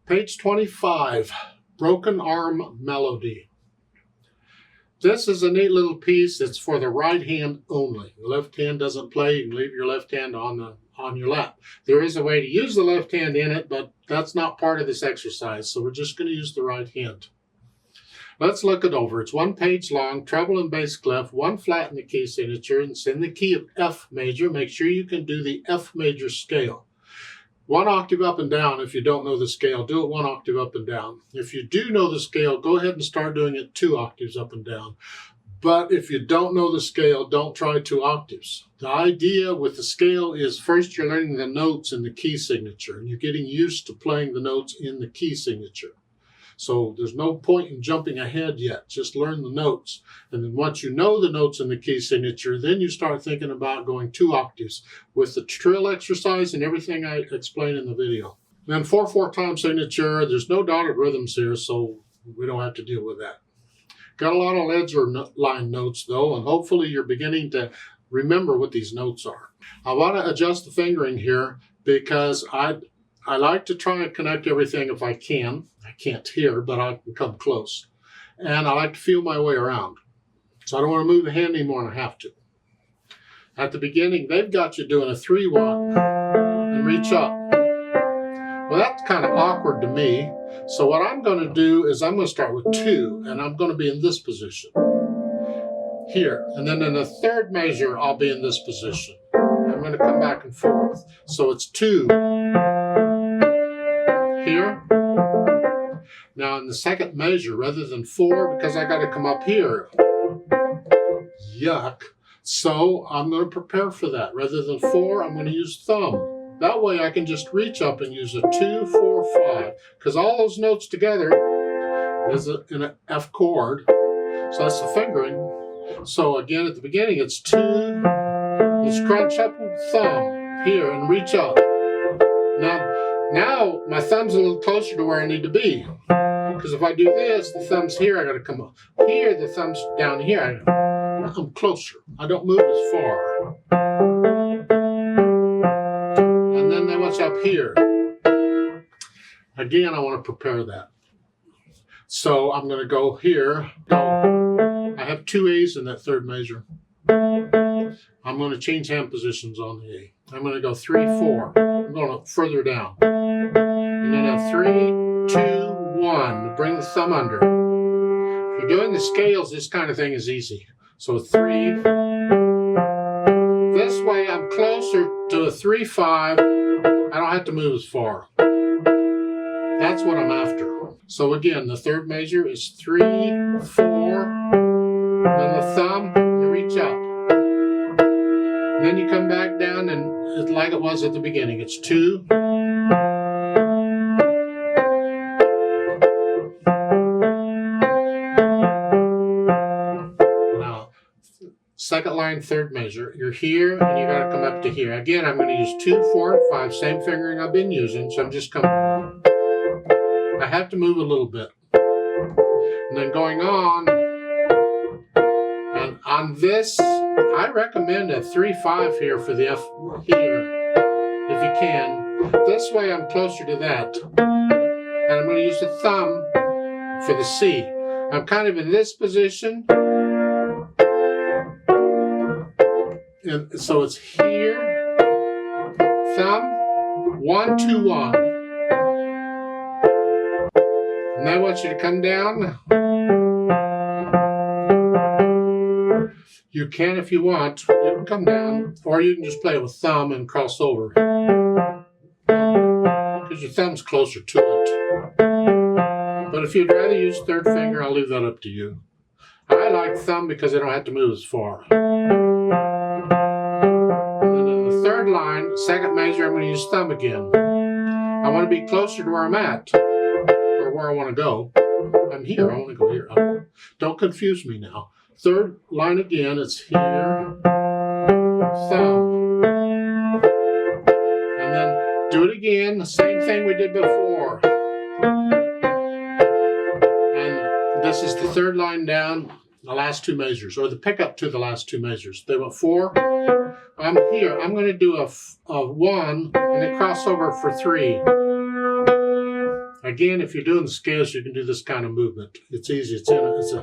Page 25, Broken Arm Melody. This is a neat little piece. It's for the right hand only. The left hand doesn't play. You can leave your left hand on your lap. There is a way to use the left hand in it, but that's not part of this exercise, so we're just going to use the right hand. Let's look it over. It's 1 page long, treble and bass clef, 1 flat in the key signature, and it's in the key of F major. Make sure you can do the F major scale. 1 octave up and down. If you don't know the scale, do it 1 octave up and down. If you do know the scale, go ahead and start doing it 2 octaves up and down. But if you don't know the scale, don't try 2 octaves. The idea with the scale is first you're learning the notes in the key signature, and you're getting used to playing the notes in the key signature. So there's no point in jumping ahead yet. Just learn the notes. And then once you know the notes in the key signature, then you start thinking about going 2 octaves with the trill exercise and everything I explained in the video. Then 4/4 time signature. There's no dotted rhythms here, so we don't have to deal with that. Got a lot of ledger line notes though, and hopefully you're beginning to remember what these notes are. I want to adjust the fingering here because I like to try and connect everything if I can. I can't here, but I can come close. And I like to feel my way around. So I don't want to move the hand any more than I have to. At the beginning, they've got you doing a 3-1 and reach up. Well, that's kind of awkward to me. So what I'm going to do is I'm going to start with 2, and I'm going to be in this position here. And then in the 3rd measure, I'll be in this position. I'm going to come back and forth. So it's 2 here. Now in the 2nd measure, rather than 4, because I got to come up here. Yuck. So I'm going to prepare for that. Rather than 4, I'm going to use thumb. That way I can just reach up and use a 2, 4, 5. Because all those notes together is in an F chord. So that's the fingering. So again, at the beginning, it's 2. Let's crunch up with thumb here and reach up. Now my thumb's a little closer to where I need to be. Because if I do this, the thumb's here, I got to come up. Here, the thumb's down here. I'm closer. I don't move as far. And then they what's up here. Again, I want to prepare that. So I'm going to go here. I have 2 A's in that 3rd measure. I'm going to change hand positions on the A. I'm going to go 3, 4. I'm going further down. And then a 3, 2, 1. Bring the thumb under. If you're doing the scales, this kind of thing is easy. So 3. This way I'm closer to a 3, 5. I don't have to move as far. That's what I'm after. So again, the 3rd measure is 3, 4. Then the thumb, you reach up. Then you come back down and it's like it was at the beginning. It's 2. Now, 2nd line, 3rd measure. You're here and you got to come up to here. Again, I'm going to use 2, 4, and 5. Same fingering I've been using. So I'm just coming. I have to move a little bit. And then going on. And on this, I recommend a 3, 5 here for the F here, if you can. This way I'm closer to that. And I'm going to use the thumb for the C. I'm kind of in this position. And so it's here, thumb, 1, 2, 1. And I want you to come down. You can if you want. You can come down, or you can just play it with thumb and cross over. Because your thumb's closer to it. But if you'd rather use 3rd finger, I'll leave that up to you. I like thumb because I don't have to move as far. And then in the 3rd line, 2nd measure, I'm going to use thumb again. I want to be closer to where I'm at, or where I want to go. I'm here, I want to go here. Don't confuse me now. 3rd line again, it's here, thumb. And then do it again, the same thing we did before. And this is the 3rd line down, the last 2 measures, or the pickup to the last 2 measures. They went 4. I'm here. I'm going to do a 1 and then cross over for 3. Again, if you're doing the scales, you can do this kind of movement. It's easy. Come over.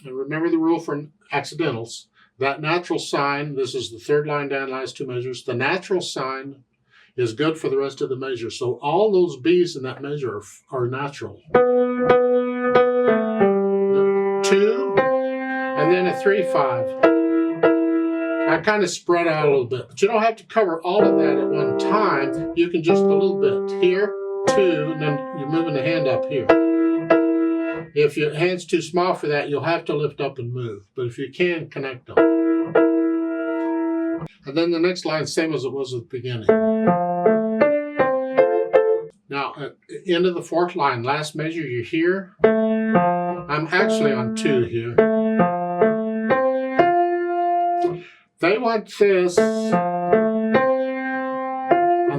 And remember the rule for accidentals. That natural sign, this is the third line down, last two measures. The natural sign is good for the rest of the measure. So all those B's in that measure are natural. 2, and then a 3/5. I kind of spread out a little bit, but you don't have to cover all of that at one time. You can just a little bit here, 2, and then you're moving the hand up here. If your hand's too small for that, you'll have to lift up and move. But if you can, connect them. And then the next line, same as it was at the beginning. Now, at the end of the fourth line, last measure, you're here. I'm actually on 2 here. They want this, and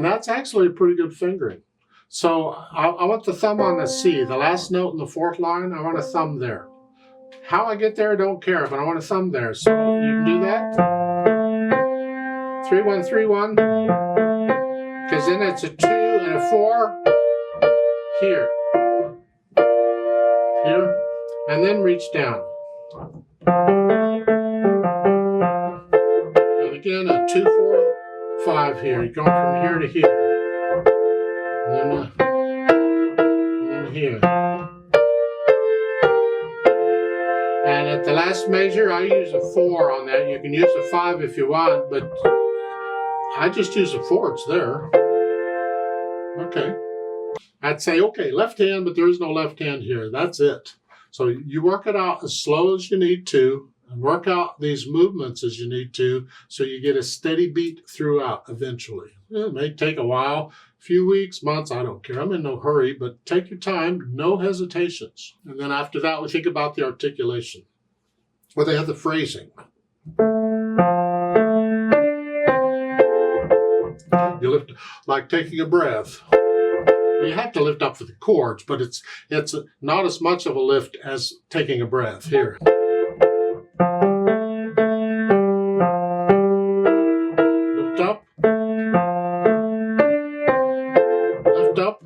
that's actually a pretty good fingering. So I want the thumb on the C, the last note in the fourth line, I want a thumb there. How I get there, I don't care, but I want a thumb there. So you can do that. 3-1, 3-1, because then it's a 2 and a 4 here, here, and then reach down. Again, a 2, 4, 5 here. You're going from here to here. And then here. And at the last measure, I use a 4 on that. You can use a 5 if you want, but I just use a 4. It's there. Okay. I'd say, okay, left hand, but there is no left hand here. That's it. So you work it out as slow as you need to, and work out these movements as you need to, so you get a steady beat throughout eventually. It may take a while, a few weeks, months, I don't care. I'm in no hurry, but take your time, no hesitations. And then after that, we think about the articulation. Well, they have the phrasing. You lift, like taking a breath. You have to lift up for the chords, but it's not as much of a lift as taking a breath. Here. Lift up. Lift up.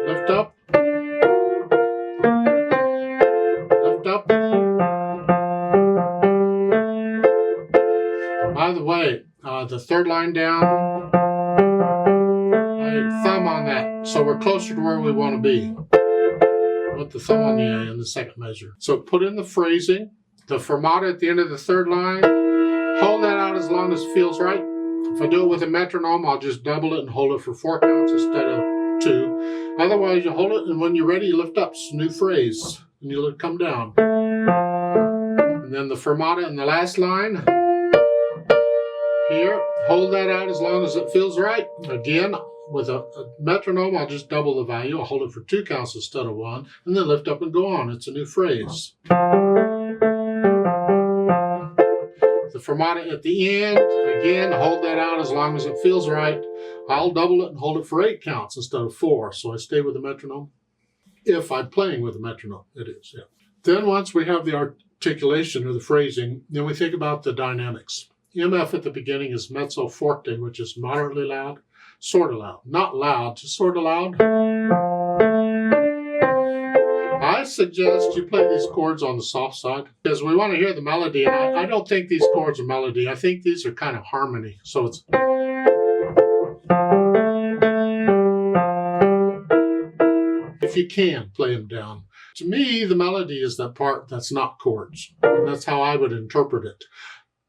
Lift up. Lift up. By the way, the third line down, thumb on that, so we're closer to where we want to be. With the thumb on the A in the second measure. So put in the phrasing, the fermata at the end of the third line, hold that out as long as it feels right. If I do it with a metronome, I'll just double it and hold it for 4 counts instead of 2. Otherwise, you hold it, and when you're ready, you lift up. It's a new phrase, and you let it come down. And then the fermata in the last line. Here, hold that out as long as it feels right. Again, with a metronome, I'll just double the value. I'll hold it for 2 counts instead of 1, and then lift up and go on. It's a new phrase. The fermata at the end, again, hold that out as long as it feels right. I'll double it and hold it for 8 counts instead of 4, so I stay with the metronome. If I'm playing with a metronome, it is, yeah. Then once we have the articulation or the phrasing, then we think about the dynamics. MF at the beginning is mezzo forte, which is moderately loud, sort of loud. Not loud, just sort of loud. I suggest you play these chords on the soft side because we want to hear the melody. And I don't think these chords are melody. I think these are kind of harmony. So it's... If you can, play them down. To me, the melody is that part that's not chords. And that's how I would interpret it.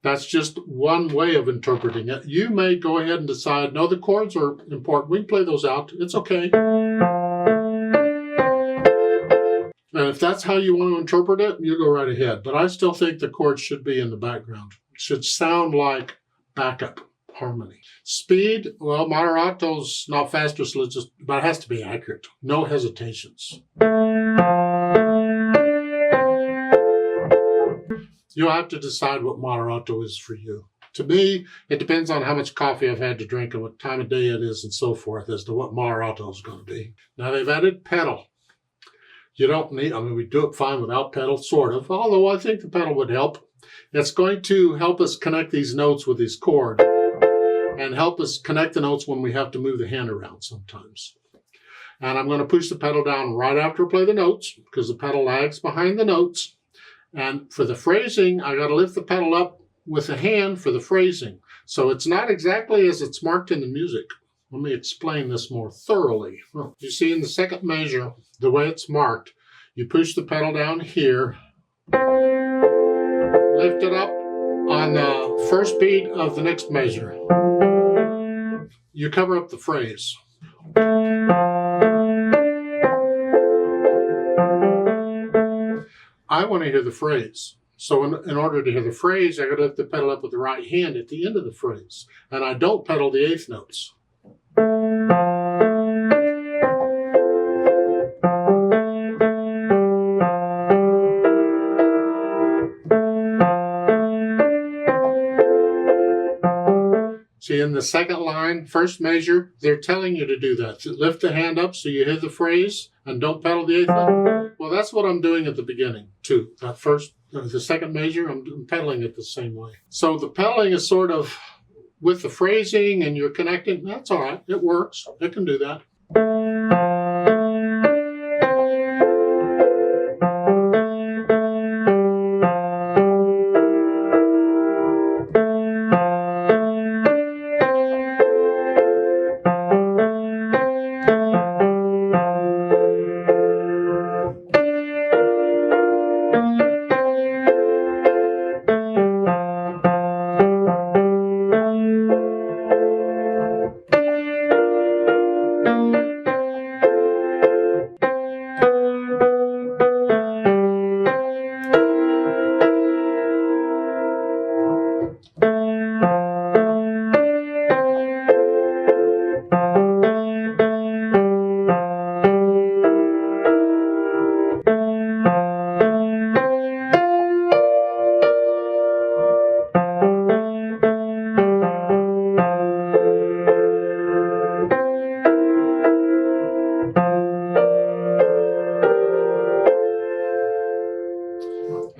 That's just one way of interpreting it. You may go ahead and decide, no, the chords are important. We can play those out. It's okay. And if that's how you want to interpret it, you go right ahead. But I still think the chords should be in the background. It should sound like backup harmony. Speed, well, moderato's not faster, so it's just, but it has to be accurate. No hesitations. You'll have to decide what moderato is for you. To me, it depends on how much coffee I've had to drink and what time of day it is and so forth as to what moderato is going to be. Now they've added pedal. You don't need, I mean, we do it fine without pedal, sort of, although I think the pedal would help. It's going to help us connect these notes with these chords. and help us connect the notes when we have to move the hand around sometimes. And I'm going to push the pedal down right after I play the notes because the pedal lags behind the notes. And for the phrasing, I got to lift the pedal up with the hand for the phrasing. So it's not exactly as it's marked in the music. Let me explain this more thoroughly. You see in the second measure, the way it's marked, you push the pedal down here, lift it up on the first beat of the next measure. You cover up the phrase. I want to hear the phrase. So in order to hear the phrase, I got to lift the pedal up with the right hand at the end of the phrase. And I don't pedal the eighth notes. See, in the second line, first measure, they're telling you to do that. To lift the hand up so you hear the phrase and don't pedal the eighth note. Well, that's what I'm doing at the beginning, too. The second measure, I'm pedaling it the same way. So the pedaling is sort of with the phrasing and you're connecting. That's all right. It works. It can do that.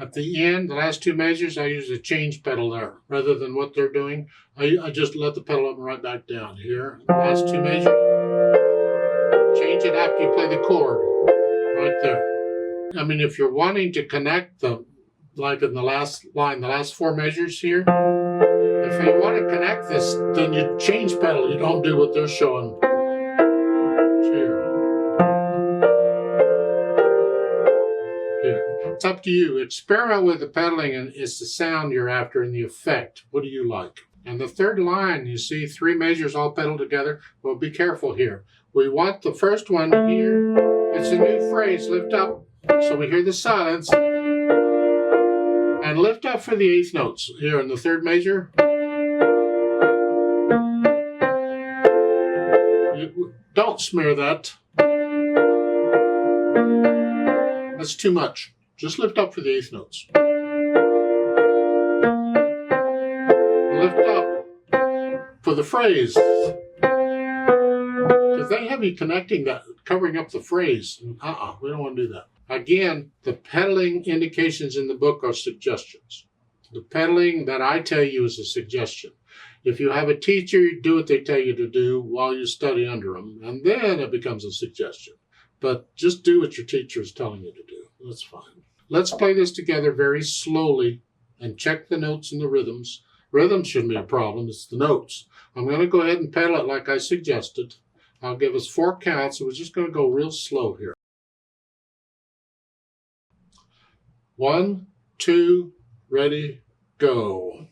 At the end, the last two measures, I use a change pedal there. Rather than what they're doing, I just let the pedal up and right back down here. The last two measures, change it after you play the chord, right there. I mean, if you're wanting to connect them, like in the last line, the last four measures here, if you want to connect this, then you change pedal. You don't do what they're showing here. It's up to you. Experiment with the pedaling and it's the sound you're after and the effect. What do you like? And the third line, you see three measures all pedaled together. Well, be careful here. We want the first one here. It's a new phrase, lift up. So we hear the silence. And lift up for the eighth notes. Here in the third measure. Don't smear that. That's too much. Just lift up for the eighth notes. Lift up for the phrase. Because they have you connecting that, covering up the phrase. We don't want to do that. Again, the pedaling indications in the book are suggestions. The pedaling that I tell you is a suggestion. If you have a teacher, do what they tell you to do while you study under them, and then it becomes a suggestion. But just do what your teacher is telling you to do. That's fine. Let's play this together very slowly and check the notes and the rhythms. Rhythm shouldn't be a problem. It's the notes. I'm going to go ahead and pedal it like I suggested. I'll give us 4 counts. So we're just going to go real slow here. 1, 2, ready, go.